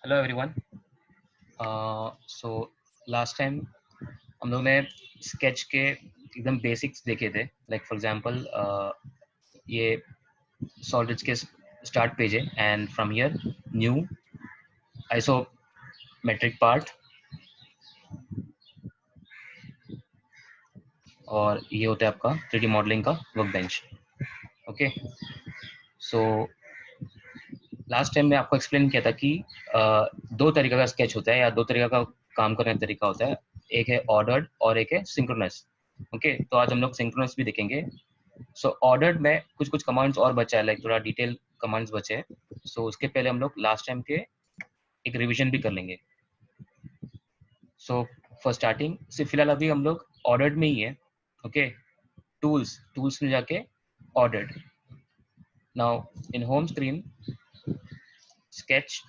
Hello everyone. सो last time हम लोग ने स्केच के एकदम बेसिक्स देखे थे। लाइक फॉर एग्जांपल ये सॉलिड्स के स्टार्ट पेज है and from here new isometric part, और ये होता है आपका 3D मॉडलिंग का वर्क बेंच। ओके, सो लास्ट टाइम मैं आपको एक्सप्लेन किया था कि दो तरीका का स्केच होता है या दो तरीका का काम करने का तरीका होता है। एक है ऑर्डर्ड और एक है सिंक्रोनस। ओके, तो आज हम लोग सिंक्रोनस भी देखेंगे। सो ऑर्डर्ड में कुछ कुछ कमांड्स और बचा है, लाइक थोड़ा डिटेल कमांड्स बचे हैं। सो उसके पहले हम लोग लास्ट टाइम के एक रिवीजन भी कर लेंगे। सो फॉर स्टार्टिंग से फिलहाल अभी हम लोग ऑर्डर्ड में ही है। ओके, टूल्स टूल्स में जाके ordered. Now in home screen sketch,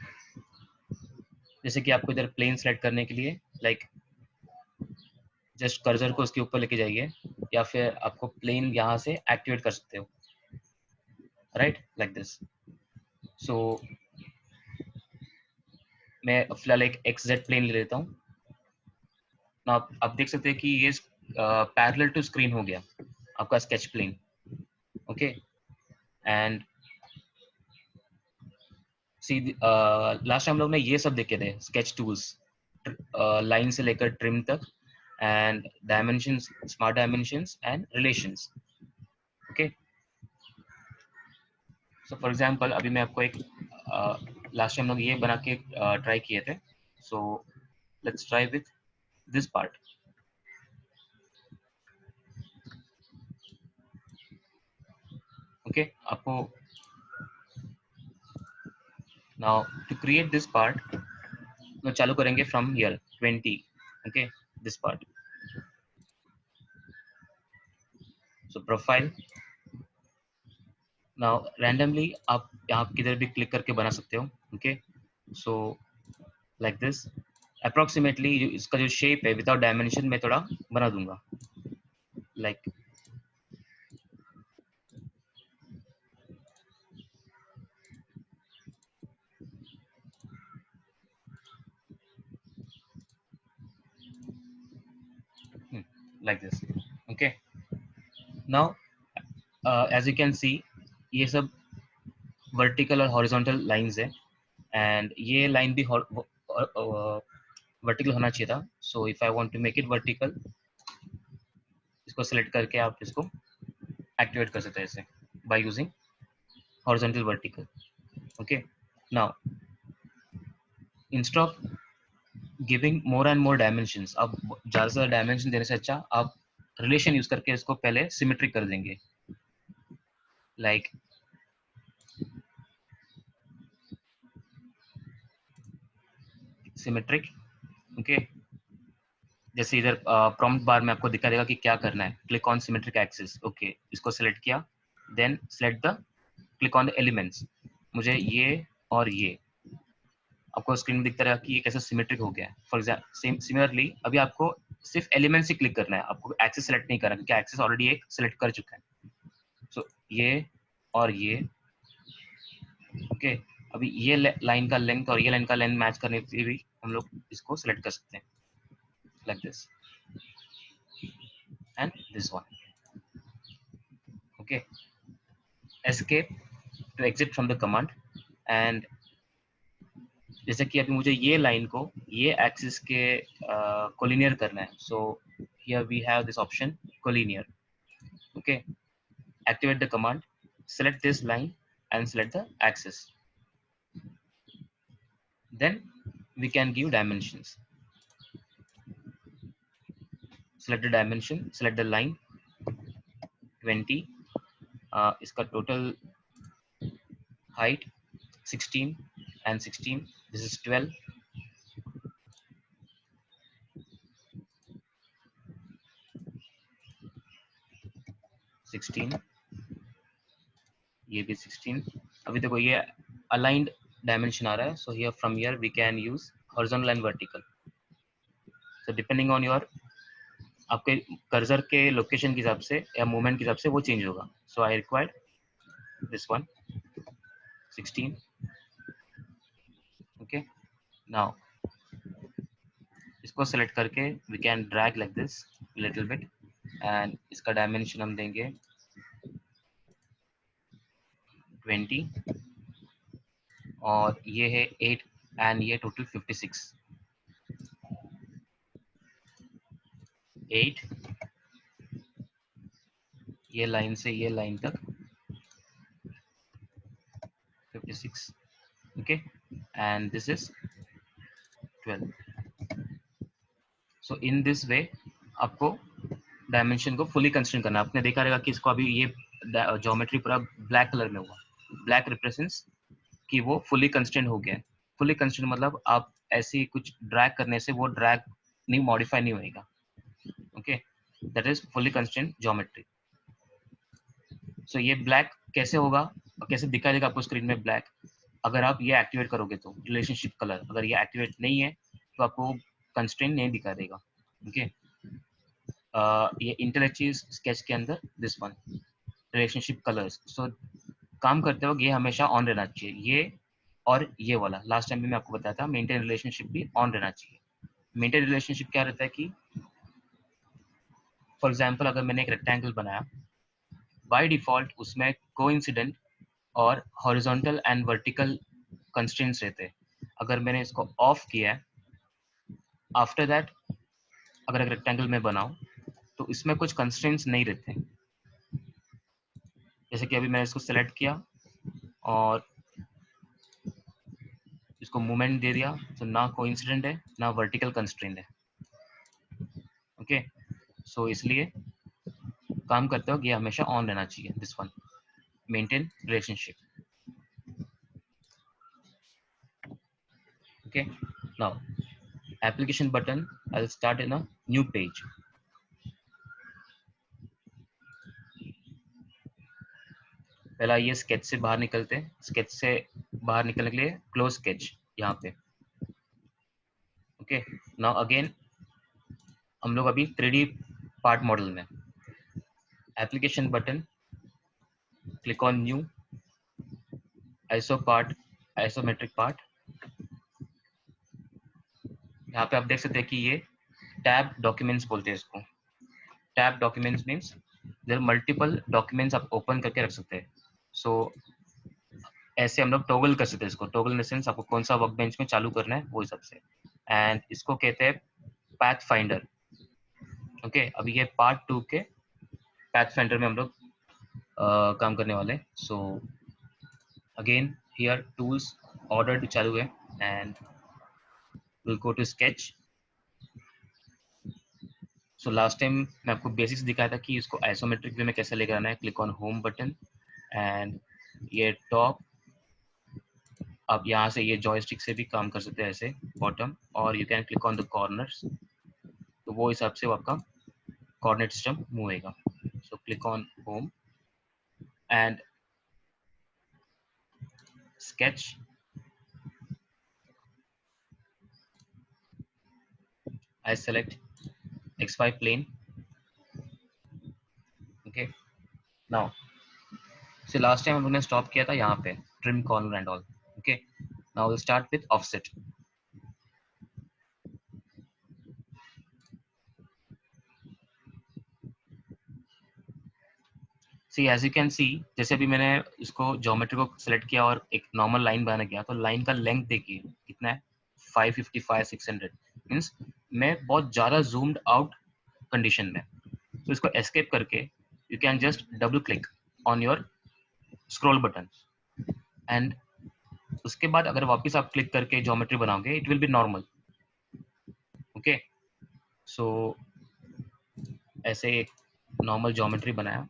जैसे कि आपको इधर प्लेन सेलेक्ट करने के लिए लाइक जस्ट कर्सर को उसके ऊपर लेके जाइए, या फिर आपको प्लेन यहाँ से एक्टिवेट कर सकते हो, राइट, लाइक दिस। सो मैं फिलहाल एक एक्स जेड प्लेन ले लेता हूँ ना। आप देख सकते हैं कि ये पैरेलल टू स्क्रीन हो गया आपका sketch plane. Okay, and see last time हम लोग ने ये सब देखे थे स्केच टूल्स, लाइन से लेकर ट्रिम तक, and dimensions, smart dimensions and relations. Okay, so for example अभी मैं आपको एक लास्ट टाइम लोग ये बना के ट्राई किए थे। So let's try with this part. Okay, आपको now to create this part तो चालू करेंगे from here 20। Okay, this part. So profile, now randomly आप यहाँ किधर भी क्लिक करके बना सकते हो। Okay, so like this approximately इसका जो शेप है विदाउट डायमेंशन मैं थोड़ा बना दूंगा, like like this. Okay, now as you can see ये सब वर्टिकल और हॉरिजॉन्टल लाइंस है, एंड ये लाइन भी वर्टिकल होना चाहिए था। So if I want to make it vertical, इसको सेलेक्ट करके आप इसको एक्टिवेट कर सकते हैं ऐसे by using horizontal vertical. Okay, now instead of giving more and more dimensions, अब ज़्यादा से ज़्यादा डायमेंशन देने से अच्छा आप रिलेशन यूज करके इसको पहले सिमेट्रिक कर देंगे, लाइक सिमेट्रिक। ओके, जैसे इधर प्रॉम्प्ट बार में आपको दिखा देगा कि क्या करना है। Click on symmetric axis. Okay, इसको सेलेक्ट किया, then select the click on the elements. मुझे ये और ये आपको स्क्रीन में दिखता रहेगा कि ये कैसे सिमेट्रिक हो गया है। फॉर एग्जाम्पल सिमिलरली अभी आपको सिर्फ एलिमेंट्स ही क्लिक करना है, आपको एक्सिस सेलेक्ट नहीं करना क्योंकि एक्सिस ऑलरेडी एक सेलेक्ट कर चुका है। सो ये और ये। ओके, अभी ये लाइन का लेंथ और ये लाइन का लेंथ मैच करने के लिए भी हम लोग इसको सेलेक्ट कर सकते हैं, like this and this one. Okay, escape to exit from the command. And जैसे कि अभी मुझे ये लाइन को ये एक्सिस के कोलिनियर करना है। So here we have this option collinear. Okay, activate the command, select this line and select the axis. Then we can give dimensions. Select the dimension, select the line 20, इसका total height 16 and 16, this is 12, 16, ये भी 16। अभी देखो ये aligned dimension आ रहा है, so here from here we can use horizontal and vertical. So depending on your आपके cursor के लोकेशन के हिसाब से या मूवमेंट के हिसाब से वो चेंज होगा। So I required this one 16। Okay, now इसको सेलेक्ट करके we can drag like this little bit and इसका डायमेंशन हम देंगे 20 और ये है 8 एंड ये टोटल 56। 8 ये लाइन से ये लाइन तक 56, okay, and this is 12। So in this way आपको डायमेंशन को फुली कंस्ट्रेंट करना है। आपने देखा रहेगा कि इसको अभी ये ज्योमेट्री पूरा ब्लैक कलर में हुआ, ब्लैक रिप्रेजेंट्स कि वो फुली कंस्ट्रेंट हो गया है। फुली कंस्ट्रेंट मतलब आप ऐसी कुछ ड्रैग करने से वो ड्रैग नहीं, मॉडिफाई नहीं होएगा, okay, that is fully constraint geometry. So ये ब्लैक कैसे होगा और कैसे दिखाई देगा आपको स्क्रीन में ब्लैक, अगर आप ये एक्टिवेट करोगे तो रिलेशनशिप कलर, अगर ये एक्टिवेट नहीं है तो आपको कंस्ट्रेंट नहीं दिखा देगा, ओके। ये इंटेलेक्चुअल स्केच के अंदर दिस वन रिलेशनशिप कलर्स, सो काम करते वक्त ये हमेशा ऑन रहना चाहिए, ये और ये वाला लास्ट टाइम भी मैं आपको बताया था, मेंटेन रिलेशनशिप भी ऑन रहना चाहिए। मेंटेन रिलेशनशिप क्या रहता है कि फॉर एग्जांपल अगर मैंने एक रेक्टेंगल बनाया, बाय डिफॉल्ट उसमें कोइंसिडेंट और हॉरिजॉन्टल एंड वर्टिकल कंस्ट्रेंट्स रहते हैं। अगर मैंने इसको ऑफ किया है, आफ्टर दैट अगर एक रेक्टेंगल में बनाऊं तो इसमें कुछ कंस्ट्रेंट्स नहीं रहते। जैसे कि अभी मैंने इसको सेलेक्ट किया और इसको मूवमेंट दे दिया, तो ना कोइंसिडेंट है ना वर्टिकल कंस्ट्रेंट है, ओके। सो इसलिए काम करते हो ये हमेशा ऑन रहना चाहिए, this one maintain relationship, okay. Now application button, I'll start in a new page. पहला ये स्केच से बाहर निकलते हैं, स्केच से बाहर निकलने के लिए क्लोज स्केच यहाँ पे, ओके। नाउ अगेन हम लोग अभी 3D पार्ट मॉडल में, application button, click on new, iso part, isometric part. यहाँ पे आप देख सकते हैं कि ये टैब डॉक्यूमेंट्स बोलते हैं इसको। Tab documents means there multiple documents आप ओपन करके रख सकते हैं। सो ऐसे हम लोग टॉगल कर सकते हैं इसको, टॉगल इन द सेंस आपको कौन सा वर्क बेंच में चालू करना है वो हिसाब से। एंड इसको कहते हैं पैथ फाइंडर, ओके। अभी ये पार्ट 2 के पैथ फाइंडर में हम लोग काम करने वाले हैं। So again here tools, order चालू है and will go to sketch. So last time मैं आपको बेसिक्स दिखाया था कि इसको आइसोमेट्रिक वे में कैसे लेकर आना है। Click on home button and ये टॉप, आप यहाँ से ये जॉयस्टिक से भी काम कर सकते हैं ऐसे बॉटम, और you can click on the corners, तो वो हिसाब से वो आपका कोऑर्डिनेट सिस्टम मूव होएगा। So click on home and sketch, I select XY plane, okay. Now so last time हम लोगों ने स्टॉप किया था यहाँ पे trim corner and all, okay. Now we'll start with offset. See as you can see, जैसे अभी मैंने इसको ज्योमेट्री को सेलेक्ट किया और एक नॉर्मल लाइन बनाना गया, तो लाइन का लेंथ देखिए कितना है, 555 600 मीन्स मैं बहुत ज़्यादा जूम्ड आउट कंडीशन में। तो इसको एस्केप करके you can just double click on your scroll button and उसके बाद अगर वापस आप क्लिक करके ज्योमेट्री बनाओगे it will be normal, okay. So ऐसे एक नॉर्मल ज्योमेट्री बनाया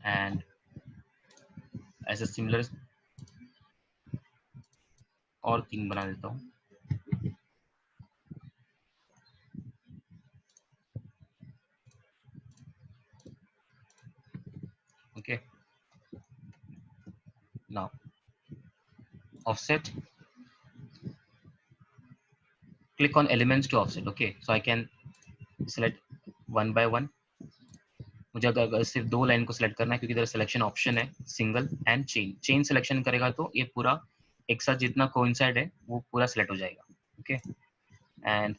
एंड ऐसे सिमिलर और 3 बना देता हूँ, okay. Now offset, click on elements to offset, okay. So I can select one by one. मुझे अगर सिर्फ 2 लाइन को सिलेक्ट करना है क्योंकि इधर सिलेक्शन ऑप्शन है single and chain. Chain selection करेगा तो ये पूरा एक साथ जितना कोइंसाइड है वो पूरा सेलेक्ट हो जाएगा. ओके, एंड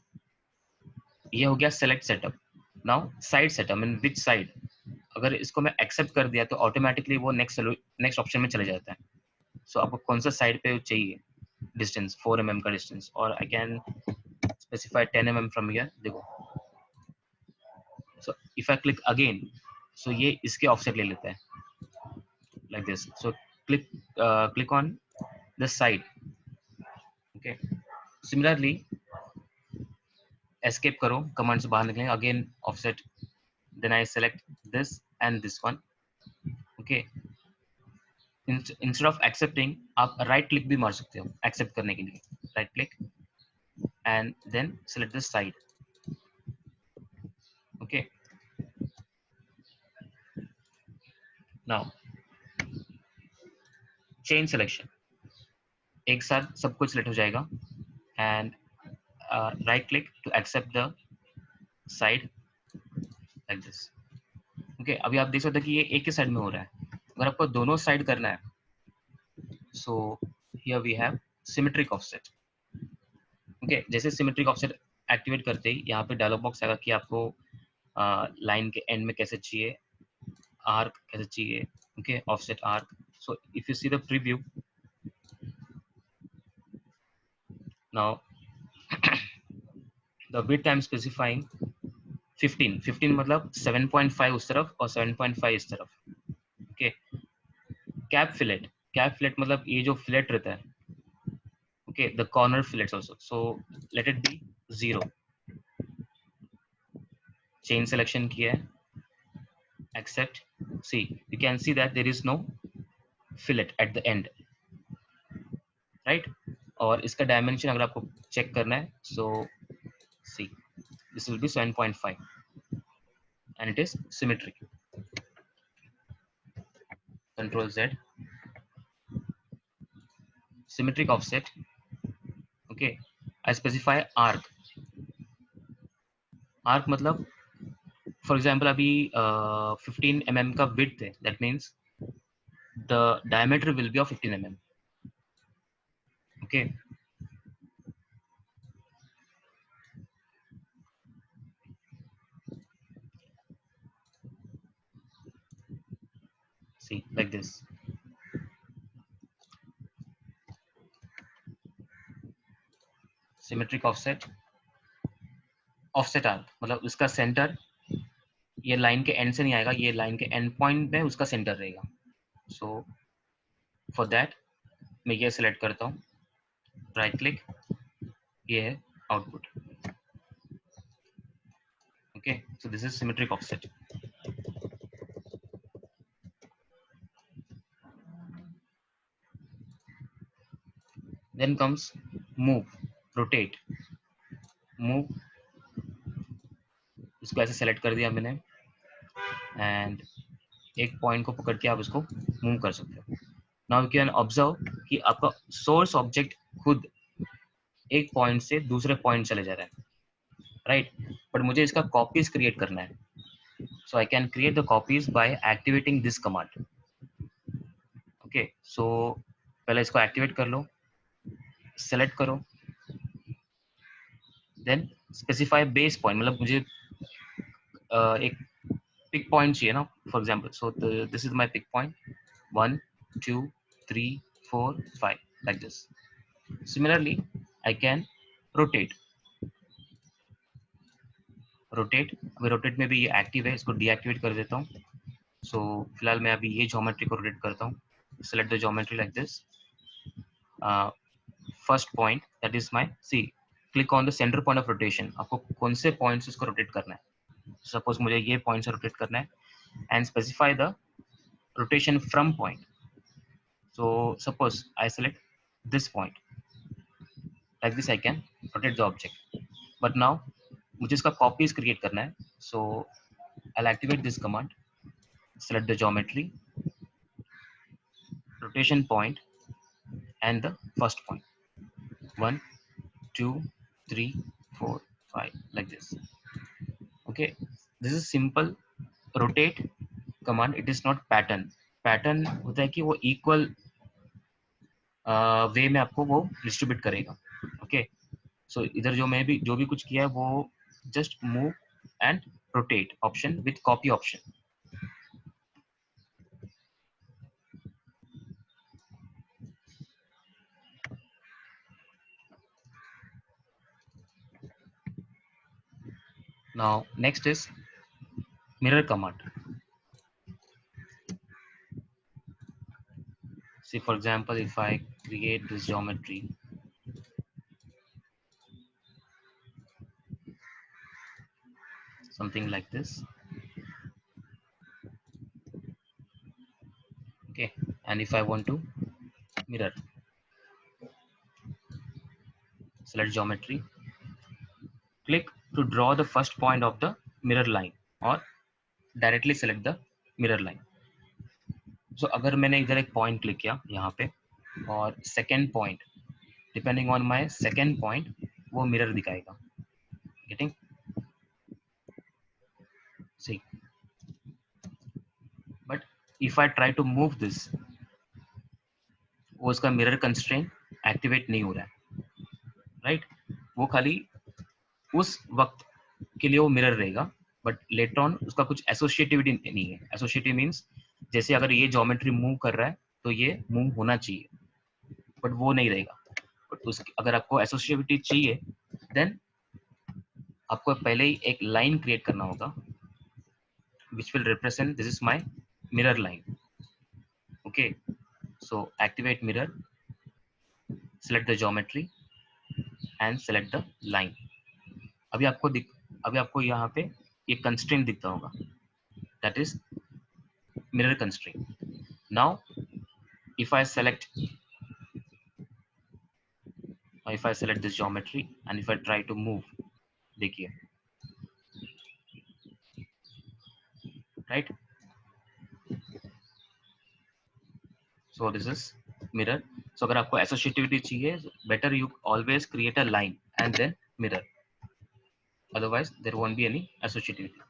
ये हो गया select setup. Now side setup, mean which side. अगर इसको मैं एक्सेप्ट कर दिया तो ऑटोमेटिकली वो नेक्स्ट ऑप्शन में चले जाता है. सो आपको कौन सा साइड पे चाहिए डिस्टेंस, 4 mm का डिस्टेंस, और I can specify 10 mm from here. देखो, so if I click again, so ये इसके ऑफसेट ले लेता है like this. So click on the side. Okay, similarly escape करो, command से बाहर निकलेंगे, again offset, then I select this and this one. Okay, instead of accepting आप right click भी मार सकते हो accept करने के लिए. Right click and then select this side. Okay, now chain selection, एक साथ सब कुछ select हो जाएगा, and right click to accept the side like this. Okay, अभी आप देख सकते हैं कि ये एक ही साइड में हो रहा है. अगर आपको दोनों साइड करना है, so here we have symmetric offset. Okay, जैसे symmetric offset एक्टिवेट करते ही यहाँ पे डायलॉग बॉक्स आएगा कि आपको लाइन के एंड में कैसे चाहिए, आर्क कैसे चाहिए. Okay, offset arc. So if you see the preview now, the width I'm specifying 15 मतलब 7.5 उस तरफ और 7.5 इस तरफ. Okay, कैप फिलेट मतलब ये जो फिलेट रहता है. Okay, the corner fillets also. So let it be 0. Chain selection किया है, accept. See, you can see that there is no fillet at the end, right? और इसका dimension अगर आपको check करना है, so see, this will be 7.5 and it is symmetric. Control Z, symmetric offset. Okay, I specify arc. Arc मतलब for example अभी 15 mm का width है, that means the diameter will be of 15 mm. Okay, see, like this. Symmetric offset. Offset arc मतलब उसका centre ये line के and से नहीं आएगा, ये लाइन के एंड पॉइंट में उसका सेंटर रहेगा. सो फॉर दैट मैं ये सिलेक्ट करता हूँ, राइट क्लिक, ये है output. Okay, so this is symmetric offset. Then comes move, rotate. Move, इसको ऐसे सेलेक्ट कर दिया मैंने एंड एक पॉइंट को पकड़ के आप इसको मूव कर सकते हो. नाउ यू कैन ऑब्जर्व कि आपका सोर्स ऑब्जेक्ट खुद एक पॉइंट से दूसरे पॉइंट चले जा रहा है, राइट? बट मुझे इसका कॉपीज क्रिएट करना है. So I can create the copies by activating this command. Okay, so पहले इसको एक्टिवेट कर लो, सेलेक्ट करो, देन स्पेसिफाई बेस पॉइंट, मतलब मुझे एक पिक पॉइंट चाहिए ना, for example. So this is my pick point 1 2 3 4 5 like this. Similarly I can rotate. अभी रोटेट में भी ये एक्टिव है, इसको डीएक्टिवेट कर देता हूँ. सो फिलहाल मैं अभी ये ज्योमेट्री को रोटेट करता हूँ. Select the geometry like this. First point that is my, see, click on the center point of rotation. आपको कौन से पॉइंट से इसको रोटेट करना है. सपोज मुझे ये पॉइंट से रोटेट करना है and specify the rotation from point. So suppose I select this point, like this I can rotate the object. But now मुझे इसका कॉपीज क्रिएट करना है. So I activate this command, select the geometry, rotation point and the first point, 1 2 3 4 5 like this. Okay, this is simple rotate command. It is not pattern. Pattern होता है कि वो equal वे में आपको वो डिस्ट्रीब्यूट करेगा। ओके, सो इधर जो भी कुछ किया है वो just move and rotate option with copy option. Now next is mirror command. See, for example, if I create this geometry, something like this, okay, and if I want to mirror, select geometry, click to draw the first point of the mirror line or directly select the mirror line. So अगर मैंने इधर एक point click किया यहाँ पे और second point, depending on my second point वो mirror दिखाएगा। Getting? See, but if I try to move this, वो उसका मिरर कंस्ट्रेंट एक्टिवेट नहीं हो रहा है, राइट? वो खाली उस वक्त के लिए वो मिरर रहेगा, बट लेटर ऑन उसका कुछ एसोसिएटिविटी नहीं है। एसोसिएटिव मीन्स जैसे अगर ये ज्योमेट्री मूव कर रहा है तो ये मूव होना चाहिए, बट वो नहीं रहेगा। बट उस अगर आपको एसोसिएटिविटी चाहिए देन आपको पहले ही एक लाइन क्रिएट करना होगा which will represent this is my mirror line. Okay, so activate mirror, select the geometry and select the line. अभी आपको यहाँ पे ये constraint दिखता होगा, that is mirror constraint. Now if I select this geometry and if I try to move, देखिए, right? So this is mirror. So अगर आपको associativity चाहिए, better you always create a line and then mirror, otherwise there won't be any associativity.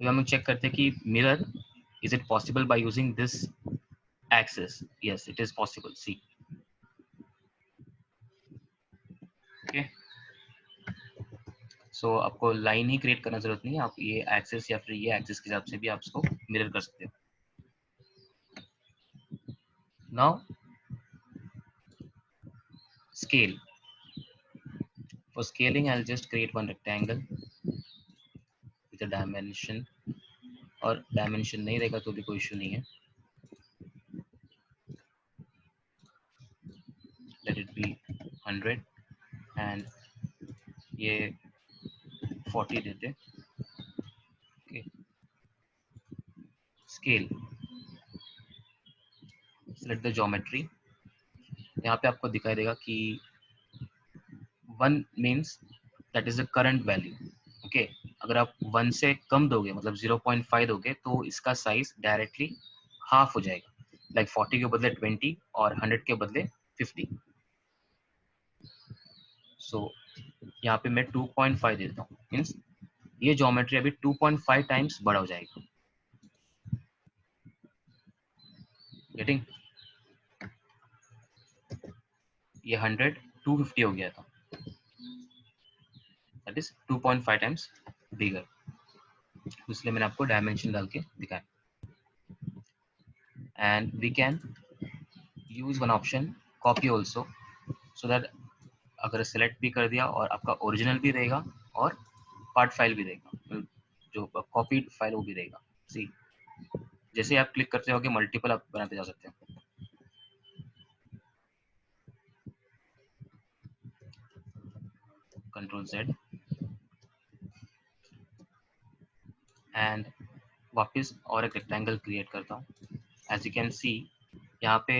तो हम check करते हैं कि mirror is it possible by using this axis? Yes, it is possible. See, okay, so आपको line ही create करना जरूरत नहीं है, आप ये एक्सिस या फिर ये एक्सिस के हिसाब से भी आप इसको मिरर कर सकते हो। Now scale. For scaling I'll just create one rectangle with a dimension, और डायमेंशन नहीं रहेगा तो भी कोई इशू नहीं है। Let it be 100 and ये 40 देते। okay, scale, select the geometry। यहाँ पे आपको दिखाई देगा कि 1 means that is the current value. okay, अगर आप 1 से कम दोगे मतलब 0.5 दोगे तो इसका साइज डायरेक्टली हाफ हो जाएगा, लाइक 40 के बदले 20 और 100 के बदले 50। सो यहाँ पे मैं 2.5 देता हूँ, मीन्स ये ज्योमेट्री अभी 2.5 टाइम्स बड़ा हो जाएगा। गेटिंग? ये 100 250 हो गया था, दैट इज 2.5 टाइम्स बिगर, इसलिए मैंने आपको डायमेंशन डाल के दिखाया। And we can use one option copy also, so that अगर सेलेक्ट भी कर दिया और आपका ओरिजिनल भी रहेगा और पार्ट फाइल भी रहेगा, जो कॉपी फाइल वो भी रहेगा। सी, जैसे आप क्लिक करते हो मल्टीपल आप बनाते जा सकते हो। कंट्रोल Z एंड वापस और एक रेक्टेंगल क्रिएट करता हूँ। एज यू कैन सी यहाँ पे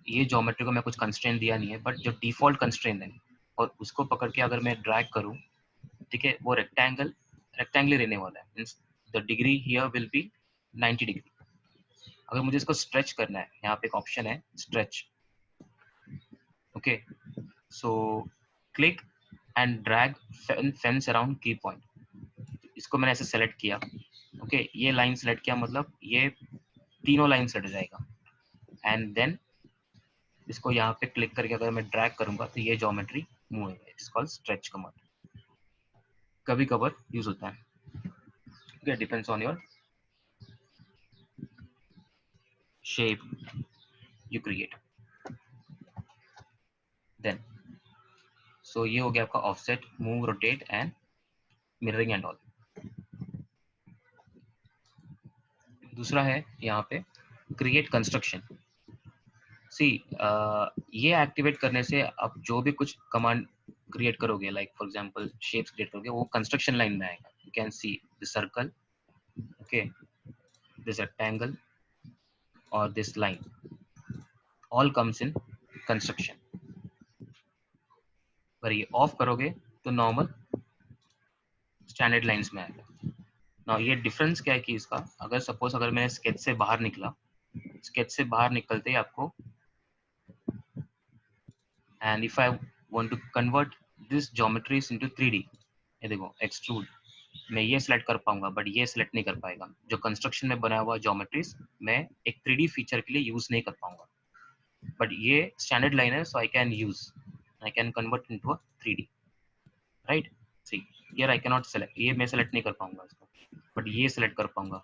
ये ज्योमेट्री को मैं कुछ कंस्ट्रेंट दिया नहीं है, बट जो डिफॉल्ट कंस्ट्रेंट है और उसको पकड़ के अगर मैं ड्रैग करूँ, ठीक है, वो रेक्टेंगल रहने वाला है, means the degree here will be 90 degree. अगर मुझे इसको स्ट्रेच करना है, यहाँ पे एक ऑप्शन है stretch. Okay, so click and drag fence around की पॉइंट। इसको मैंने ऐसे सेलेक्ट किया ओके ये लाइन सेलेक्ट किया मतलब ये तीनों लाइन सेलेक्ट हो जाएगा एंड देन इसको यहाँ पे क्लिक करके अगर मैं ड्रैग करूंगा तो ये ज्योमेट्री मूव होगा। It's called stretch command. कभी कभार यूज होता है। Okay depends on your shape you create then. So ये हो गया आपका offset, move, rotate and mirroring and all. दूसरा है यहाँ पे क्रिएट कंस्ट्रक्शन। सी ये एक्टिवेट करने से आप जो भी कुछ कमांड क्रिएट करोगे like for example shapes create करोगे वो कंस्ट्रक्शन लाइन में आएगा। You can see the circle, okay, this rectangle और this line all comes in construction. अगर ये ऑफ करोगे तो नॉर्मल स्टैंडर्ड लाइंस में आएगा। ना ये डिफरेंस क्या है कि इसका अगर सपोज अगर मैं स्केच से बाहर निकला, स्केच से बाहर निकलते ही आपको and if I want to convert this geometries into 3D, ये देखो एक्सट्रूड, मैं ये सिलेक्ट कर पाऊंगा बट ये सिलेक्ट नहीं कर पाएगा। जो कंस्ट्रक्शन में बनाया हुआ ज्योमेट्रीज मैं एक 3D फीचर के लिए यूज नहीं कर पाऊंगा, बट ये स्टैंडर्ड लाइन है so I can convert into a 3D, right. See here I can not select, ये मैं सेलेक्ट नहीं कर पाऊंगा इसको, बट ये सिलेक्ट कर पाऊंगा।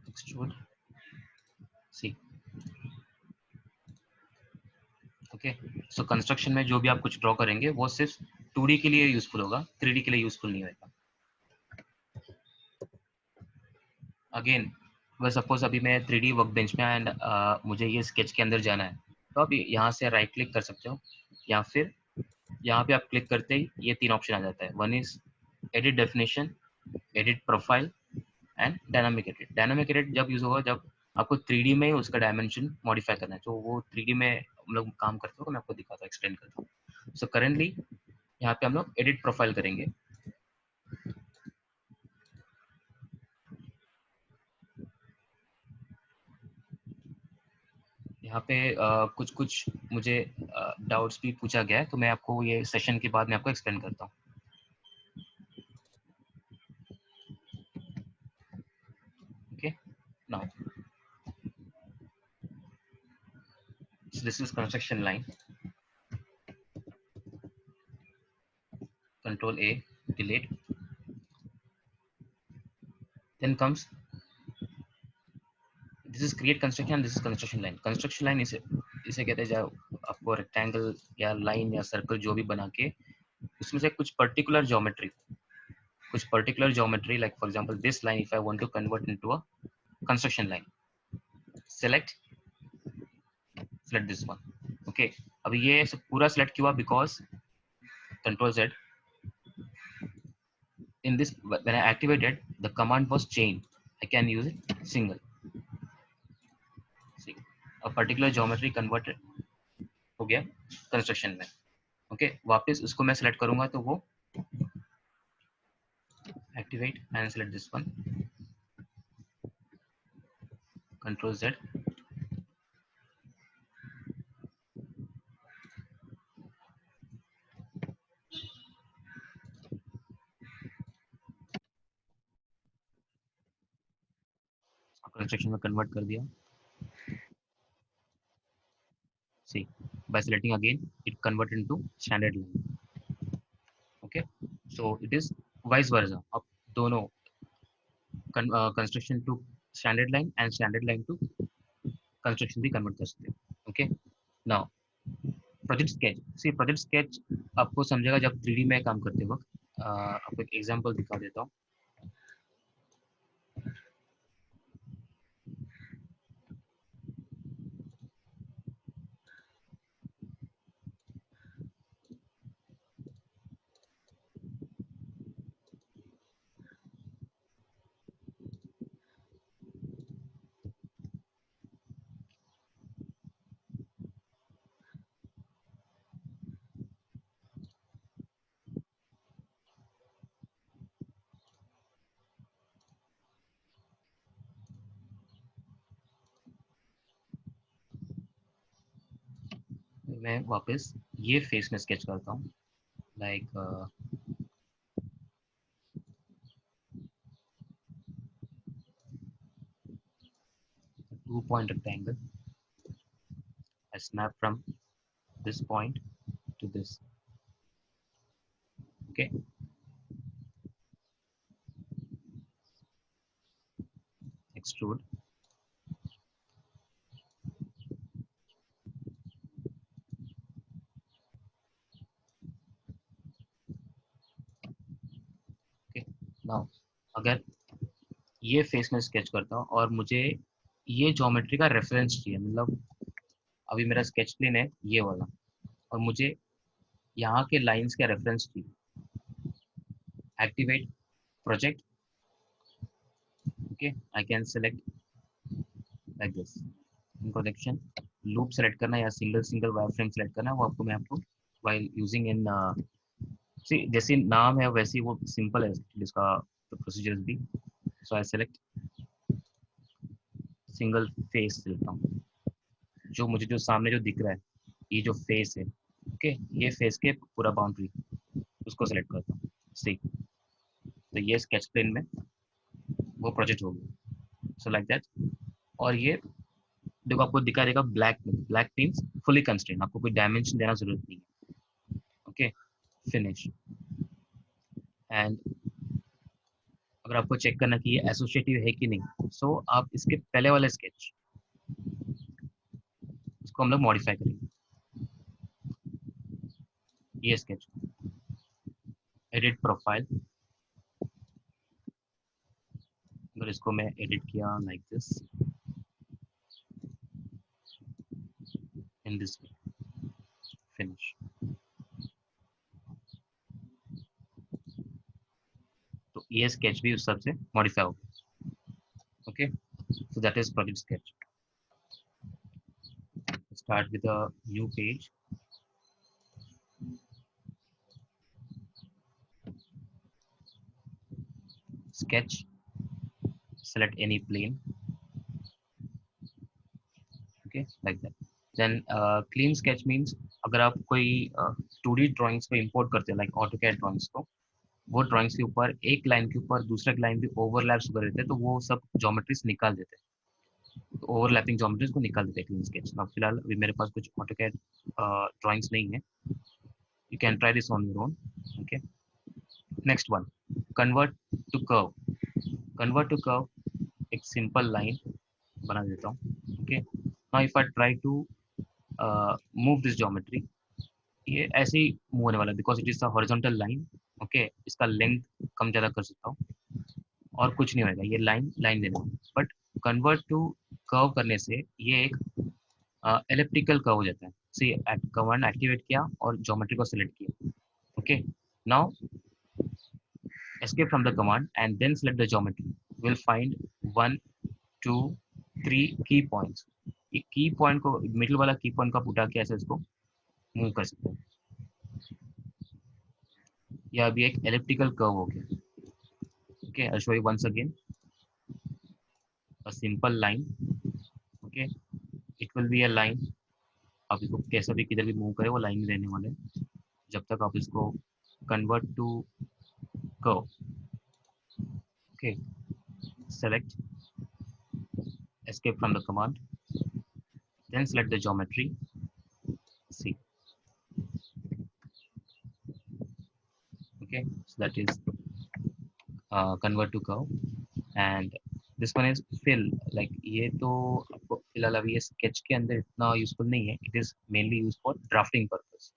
एक्सट्रूड, सी, ओके। सो कंस्ट्रक्शन में जो भी आप कुछ ड्रॉ करेंगे वो सिर्फ 2D के लिए यूजफुल होगा, 3D के लिए यूजफुल नहीं होगा। अगेन अगर सपोज अभी मैं 3D वर्क बेंच में एंड मुझे ये स्केच के अंदर जाना है तो आप यहाँ से राइट क्लिक कर सकते हो या फिर यहाँ पे आप क्लिक करते ही ये तीन ऑप्शन आ जाता है। One is edit definition, edit profile and dynamic edit. Dynamic edit जब यूज होगा जब आपको 3D में ही उसका डायमेंशन मॉडिफाई करना है, तो वो 3D में हम लोग काम करते हो मैं आपको दिखाता हूँ, एक्सप्लेन करता हूँ। सो करेंटली यहाँ पे हम लोग एडिट प्रोफाइल करेंगे। यहाँ पे कुछ कुछ मुझे डाउट्स भी पूछा गया है तो मैं आपको ये सेशन के बाद में आपको एक्सप्लेन करता हूँ। Okay now this is construction line, control A, delete, then comes this is create construction, this is construction line. Construction line इसे इसे कहते हैं जब आपको रेक्टेंगल या लाइन या सर्कल जो भी बना के उसमें से कुछ particular geometry like for example this line if I want to convert into a construction line, select select this one, okay. अभी ये सब पूरा सेलेक्ट किया because control Z, in this when I activated the command was chain, I can use it single। See a particular geometry converted हो गया construction में, okay वापस उसको मैं सेलेक्ट करूंगा तो वो activate and select this one, control Z, construction में कन्वर्ट कर दिया। सी by selecting again it converted into standard line, okay। So it is vice versa, अब दोनों construction to standard line and standard line to construction भी convert कर सकते हैं, okay. Now project sketch, see project sketch आपको समझेगा जब 3D में काम करते वक्त। आपको एक एग्जांपल दिखा देता हूँ। मैं वापस ये फेस में स्केच करता हूँ like 2-point rectangle. I snap from this point to this. Okay. Extrude. Okay. Now, अगर ये फेस में स्केच करता हूँ और मुझे ये ज्योमेट्री का रेफरेंस चाहिए, मतलब अभी मेरा स्केच प्लेन है ये वाला, और मुझे यहाँ के लाइंस का रेफरेंस चाहिए. Activate project. Okay, I can select like this. Connection loop select करना या single wireframe select करना, वो आपको मैं आपको while using in see जैसे नाम है वैसे ही वो simple है इसका प्रोसीजर भी. So I select single face लेता हूँ, जो मुझे जो सामने जो दिख रहा है ये जो फेस है. ओके, ये फेस के पूरा बाउंड्री उसको सेलेक्ट करता हूँ. सी, तो ये स्केच प्लेन में वो प्रोजेक्ट हो गया. So like that. और ये देखो आपको दिखा देगा ब्लैक में, ब्लैक मीन्स फुली कंस्ट्रेंट, आपको कोई डायमेंशन देना जरूरत नहीं है. Okay, finish. एंड अगर आपको चेक करना कि ये एसोसिएटिव है कि नहीं, सो आप इसके पहले वाले स्केच इसको हम लोग मॉडिफाई करेंगे. ये स्केच एडिट प्रोफाइल, अगर इसको मैं एडिट किया like this in this way, finish. तो ये स्केच भी उस हिसाब से मॉडिफाई हो गया. Okay, so that is project sketch. Start with a new page. Sketch, select any plane. Okay, like that. Then clean sketch means अगर आप कोई 2D ड्राइंग्स को इंपोर्ट करते हैं लाइक ऑटोकैड ड्राइंग्स को, वो ड्राइंग्स के ऊपर एक लाइन के ऊपर दूसरा लाइन भी ओवरलैप्स कर देते हैं, तो वो सब ज्योमेट्रीज निकाल देते हैं. तो ओवरलैपिंग ज्योमेट्रीज को निकाल देते हैं क्लीन स्केच. अब फिलहाल अभी मेरे पास कुछ ऑटोकैड ड्राइंग्स नहीं है. You can try this on your own. Okay, next one, convert to curve. Convert to curve एक सिंपल लाइन बना देता हूँ. Okay, now if I try to move this geometry, ये ऐसे ही मूव होने वाला है because it is the horizontal line. Okay, इसका लेंथ कम ज़्यादा कर सकता हूँ और कुछ नहीं होगा, ये लाइन लाइन देना. बट कन्वर्ट टू कर्व करने से ये एक एलिप्टिकल कर्व हो जाता है. सी, कमांड एक्टिवेट किया और ज्योमेट्री को सिलेक्ट किया. Okay, now escape from the command and then select the geometry. We'll find 1, 2, 3 key points. ये की पॉइंट को, मिडिल वाला की पॉइंट का उठा के ऐसे इसको मूव कर सकते हैं. यह अभी एक एलिप्टिकल कर्व हो गया. Okay, I show you once again a simple line. Okay, it will be a line. आप इसको कैसा भी किधर भी मूव करें वो लाइन में रहने वाले हैं जब तक आप इसको convert to curve. Okay, select, escape from the command, then select the geometry. See, okay, so that is convert to curve. And this one is fill. Like ये तो आपको फिलहाल अभी ये sketch के अंदर इतना यूजफुल नहीं है. It is mainly used for drafting purpose.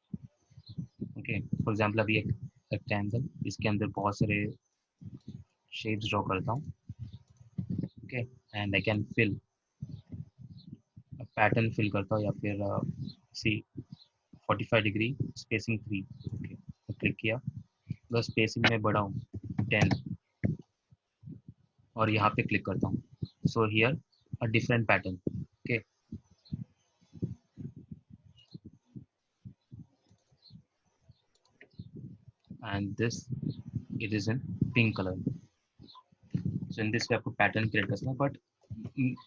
Okay, for example अभी एक rectangle, इसके अंदर बहुत सारे shapes draw करता हूँ. Okay, and I can fill, pattern fill करता हूँ या फिर see 45 डिग्री spacing 3. Okay, तो क्लिक किया, बस स्पेसिंग में बढ़ाऊँ 10 और यहाँ पे क्लिक करता हूँ. So here a different pattern. Okay, and this it is in pink colour. So in this पे आपको पैटर्न क्रिएट कर सकते हैं, बट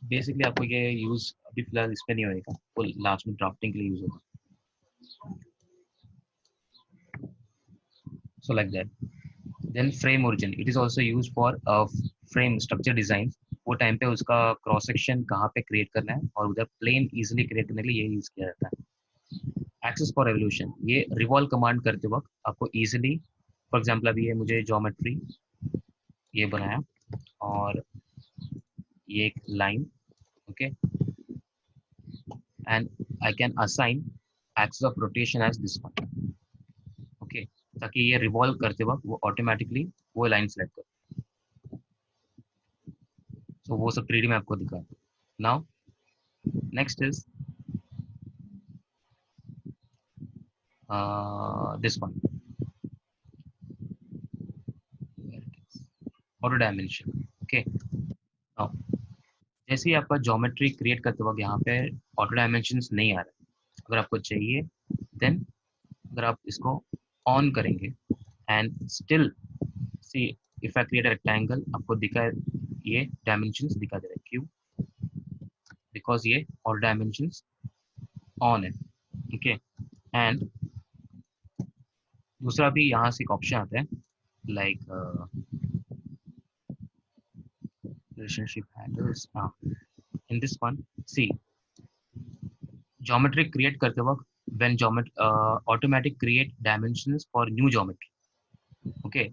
बेसिकली आपको ये यूज अभी फिलहाल इस पे नहीं होएगा, वो लास्ट में ड्राफ्टिंग के लिए यूज होगा. So like that. Then frame origin, it is also used for frame structure design. वो टाइम पे उसका क्रॉस सेक्शन कहाँ पे क्रिएट करना है और उधर प्लेन इजीली क्रिएट करने के लिए ये यूज किया जाता है। एक्सेस फॉर रेवोल्यूशन, ये रिवॉल्व कमांड करते वक्त आपको इजीली, फॉर एग्जांपल अभी ये मुझे ज्योमेट्री ये बनाया और ये एक line, okay, and I can assign axis of rotation as this one, okay, ताकि ये रिवॉल्व करते वक्त वो ऑटोमेटिकली वो लाइन सेलेक्ट करे। तो वो सब 3D में आपको दिखा। Now next is this one, auto dimension, okay. Now जैसे ही आपका ज्योमेट्री क्रिएट करते वक्त यहाँ पे ऑटो डायमेंशंस नहीं आ रहा है, अगर आपको चाहिए देन अगर आप इसको ऑन करेंगे and still see if I create a rectangle, आपको दिखा ये डायमेंशंस दिखा दे रहा है, क्यों? बिकॉज ये ऑल डायमेंशंस ऑन है, ओके। एंड दूसरा भी यहाँ से एक ऑप्शन आता है like relationship handles, in this one see geometry create करते वक्त when automatic create dimensions for new geometry, okay,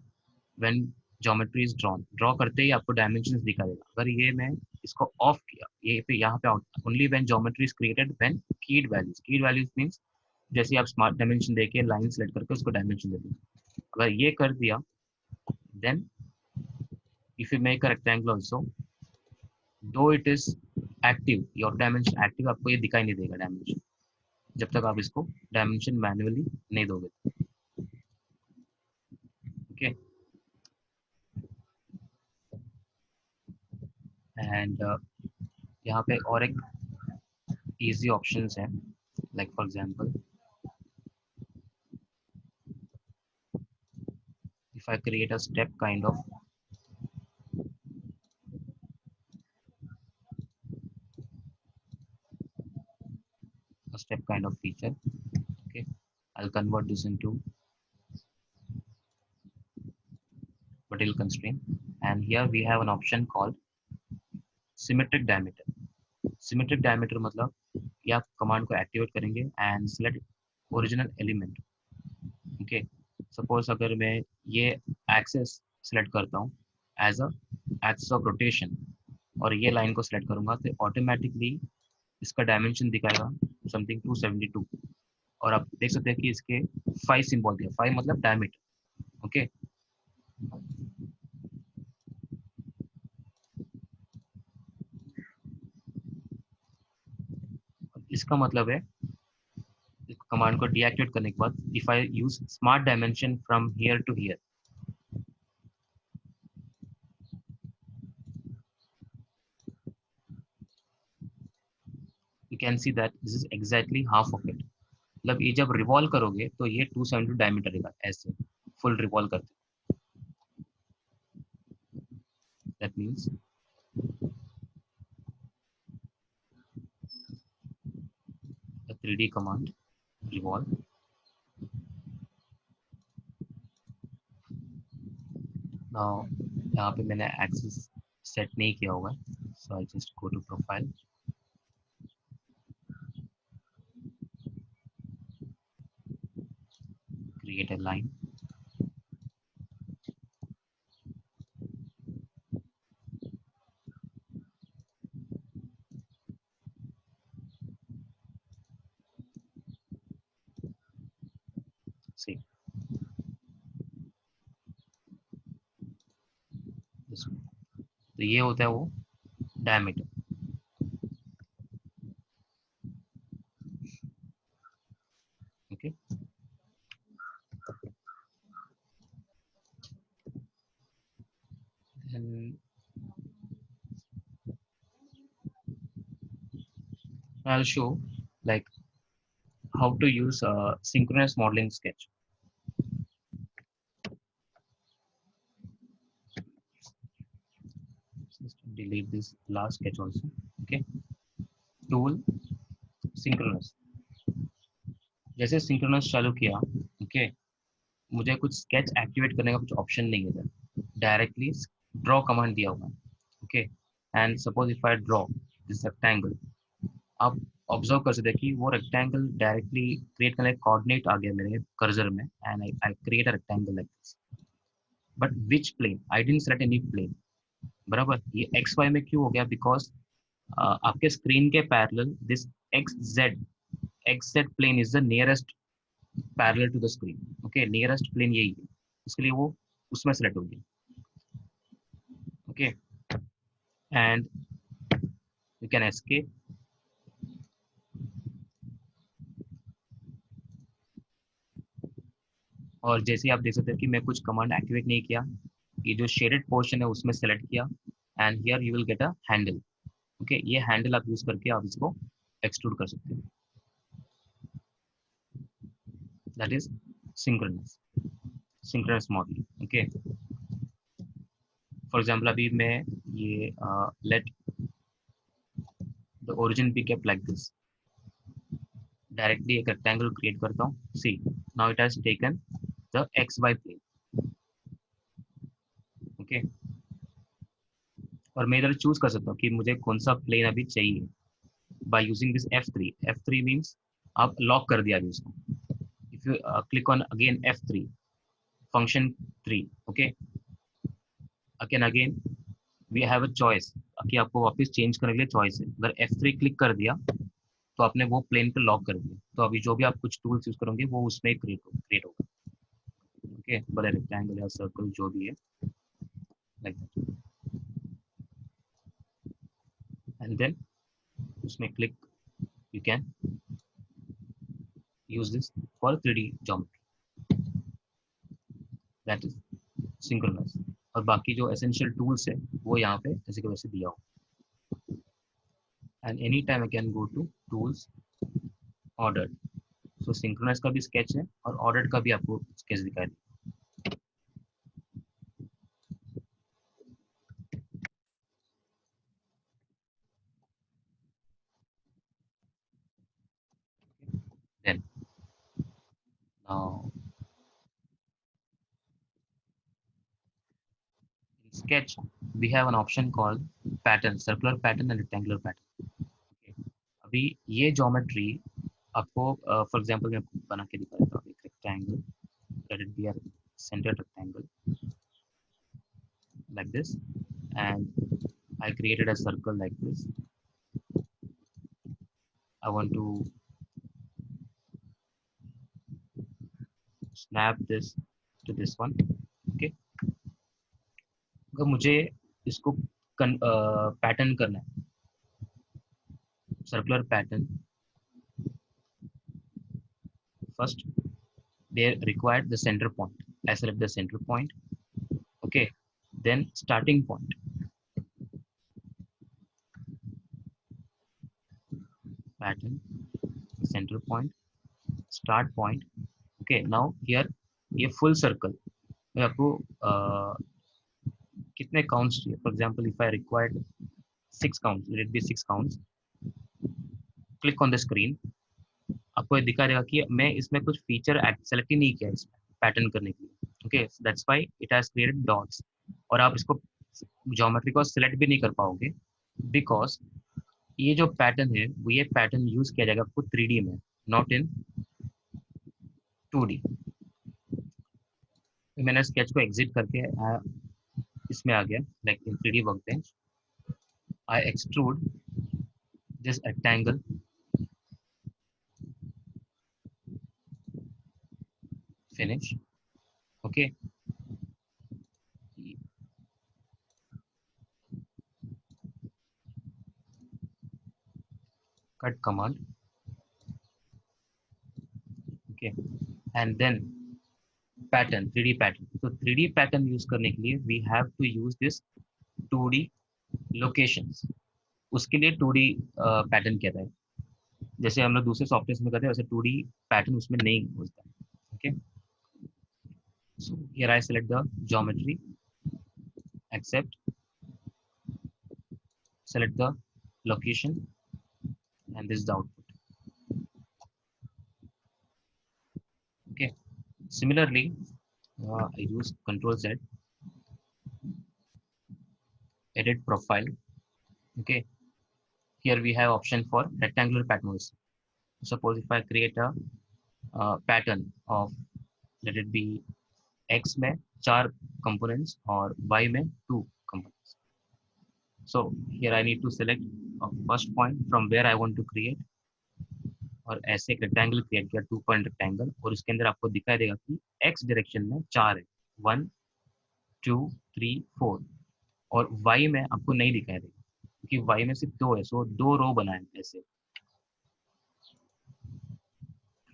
when geometry is draw करते ही आपको डायमेंशंस दिखा देगा। अगर ये मैं इसको ऑफ किया, ये पे यहाँ पे only when geometry is created when keyed values means जैसे आप स्मार्ट डायमेंशन देके लाइन सेलेक्ट करके उसको डायमेंशन दे देंगे। अगर ये कर दिया then if you make a rectangle also though it is active, your dimension active, आपको ये दिखाई नहीं देगा डायमेंशन जब तक आप इसको डायमेंशन मैन्युअली नहीं दोगे, ओके। एंड यहाँ पे और एक easy options हैं, like for example if I create a step kind of feature, okay, I'll convert this into vertical constraint, and here we have an option called symmetric diameter. Symmetric diameter मतलब ये आप command को activate करेंगे and select original element, okay. Suppose अगर मैं ये axis select करता हूँ as a axis of rotation और ये लाइन को सिलेक्ट करूंगा तो ऑटोमेटिकली इसका डायमेंशन दिखाएगा समथिंग 272 और आप देख सकते हैं कि इसके 5 सिंबल दिया, 5 मतलब डायमीटर, ओके। इसका मतलब है कमांड को डीएक्टिवेट करने के बाद if I use smart dimension from here to here, you can see that this is exactly half of it. मतलब ये जब रिवॉल्व करोगे तो ये 272 डायमीटर रहेगा ऐसे फुल रिवॉल्व करते, that means the 3D command revolve, now यहाँ पे मैंने एक्सिस सेट नहीं किया होगा, so I just go to profile, create a line, see this one. तो ये होता है वो diameter, okay. And I'll show like how to use synchronous modeling sketch. Just delete this last sketch also, okay। Tool synchronous, जैसे synchronous चालू किया, okay, मुझे कुछ स्केच एक्टिवेट करने का कुछ ऑप्शन नहीं है, डायरेक्टली ड्रॉ कमांड दिया हुआ है, okay. And suppose if I draw this rectangle, आप ऑब्जर्व कर सकते हैं कि वो रेक्टेंगल डायरेक्टली क्रिएट करने कोऑर्डिनेट आ गया मेरे कर्सर में, and I create a rectangle like this, but which plane, I didn't select any plane. बराबर, ये एक्स वाई में क्यों हो गया? बिकॉज आपके स्क्रीन के parallel this X Z plane is the nearest parallel to the screen. Okay, nearest plane यही है, इसके लिए वो उसमें सेलेक्ट हो गया। Okay, and you can escape. और जैसे आप देख सकते हैं कि मैं कुछ कमांड एक्टिवेट नहीं किया, ये जो शेडेड पोर्शन है उसमें सेलेक्ट किया, and here you will get a handle. Okay, ये हैंडल आप यूज करके आप इसको एक्सट्रूड कर सकते हैं, that is synchronous synchronous model. Okay, for example अभी मैं ये let the origin be kept like this, directly एक रेक्टेंगल क्रिएट करता हूँ। See, now it has taken the x y plane. Okay, और मैं इधर चूज कर सकता हूँ कि मुझे कौन सा प्लेन अभी चाहिए by using this F3। F3 means आप लॉक कर दिया अभी उसको। If you click on again F3 function 3, okay, again we have a choice कि आपको वापस चेंज करने के लिए चॉइस है। अगर F3 क्लिक कर दिया तो आपने वो प्लेन पे लॉक कर दिया, तो अभी जो भी आप कुछ टूल्स यूज करोगे वो उसमें क्रिएट होगा। ओके, बड़े रेक्टेंगल या सर्कल जो भी है, लाइक दैट, एंड देन उसमें click, you can use this for 3D geometry, that is synchronous. और बाकी जो एसेंशियल टूल्स है वो यहाँ पे जैसे कि वैसे दिया हो, and any time I can go to tools, order. So synchronous का भी स्केच है और ऑर्डर का भी आपको स्केच दिखाई दे। Then now in sketch we have an option called pattern, circular pattern and rectangular pattern। okay? अभी ये ज्योमेट्री आपको फॉर एग्जांपल मैं बना के दिखा देता हूँ। एक rectangle, let it be a centered rectangle like this, and I created a circle like this। I want to snap this to this one। okay, अगर मुझे इसको पैटर्न करना है, circular pattern, first they required the center point, I select the center point। okay, then starting point, pattern, center point, start point। okay, now here ये full circle मैं आपको कितने counts चाहिए? For example if I required 6 counts, let it be 6 counts. Click on the screen, आपको ये दिखा देगा कि मैं इसमें कुछ फीचर सेलेक्ट ही नहीं किया इसमें पैटर्न करने के लिए। Okay, that's why it has created dots. और आप इसको ज्योमेट्री को सेलेक्ट भी नहीं कर पाओगे, बिकॉज ये जो पैटर्न है वो ये पैटर्न यूज किया जाएगा आपको 3D में, नॉट इन 2D। मैंने स्केच को एग्जिट करके इसमें आ गया, like in 3D workbench. I extrude this rectangle, finish. Okay, cut command. Okay, and then pattern, 3D pattern. तो 3D पैटर्न यूज करने के लिए we have to use this 2D locations. उसके लिए 2D पैटर्न कहता है, जैसे हम लोग दूसरे सॉफ्टवेयर में करते हैं वैसे 2D पैटर्न उसमें नहीं होता। Okay, so here I select the geometry, accept, select the location, and this is the output। okay, similarly I use Control Z, edit profile, Okay, here we have option for rectangular patterns. Suppose if I create a pattern of, let it be x में चार components और y में two components. So here I need to select a first point from where I want to create, और ऐसे एक rectangle create किया, 2 point rectangle, और उसके अंदर आपको दिखाई देगा कि एक्स डायरेक्शन में चार है, 1 2 3 4, और वाई में आपको नहीं दिखाई देगा क्योंकि वाई में सिर्फ दो है, सो दो रो बनाए ऐसे.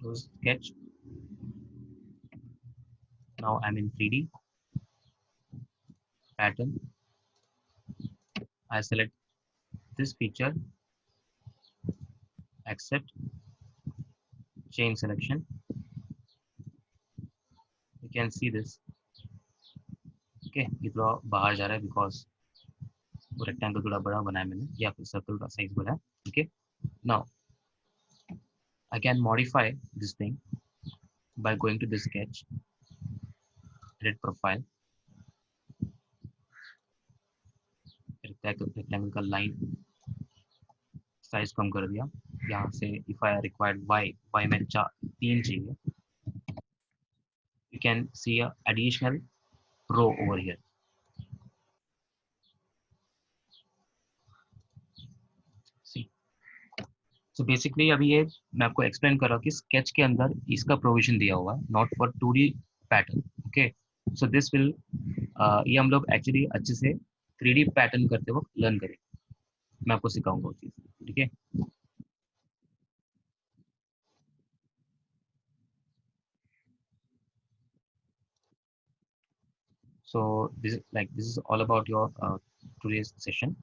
Close sketch. Now I am in 3D pattern. I select this feature, accept, change selection. You can see this. Okay, ये थोड़ा बाहर जा रहा है बिकॉज वो रेक्टेंगल थोड़ा बड़ा बनाया मैंने, या फिर सर्कल का साइज बड़ा है. Okay, now I can modify this thing by going to this sketch, edit profile, rectangle का लाइन साइज कम कर दिया. यहाँ से if I required Y, Y में तीन चाहिए, you can see a additional row over here. See, so basically अभी ये मैं आपको एक्सप्लेन कर रहा हूँ कि स्केच के अंदर इसका प्रोविजन दिया हुआ है, not for 2D pattern. Okay, so this will, ये हम लोग एक्चुअली अच्छे से 3D पैटर्न करते वक्त लर्न करेंगे. मैं आपको सिखाऊंगा वो चीज़. ठीक है. So this is all about your today's session.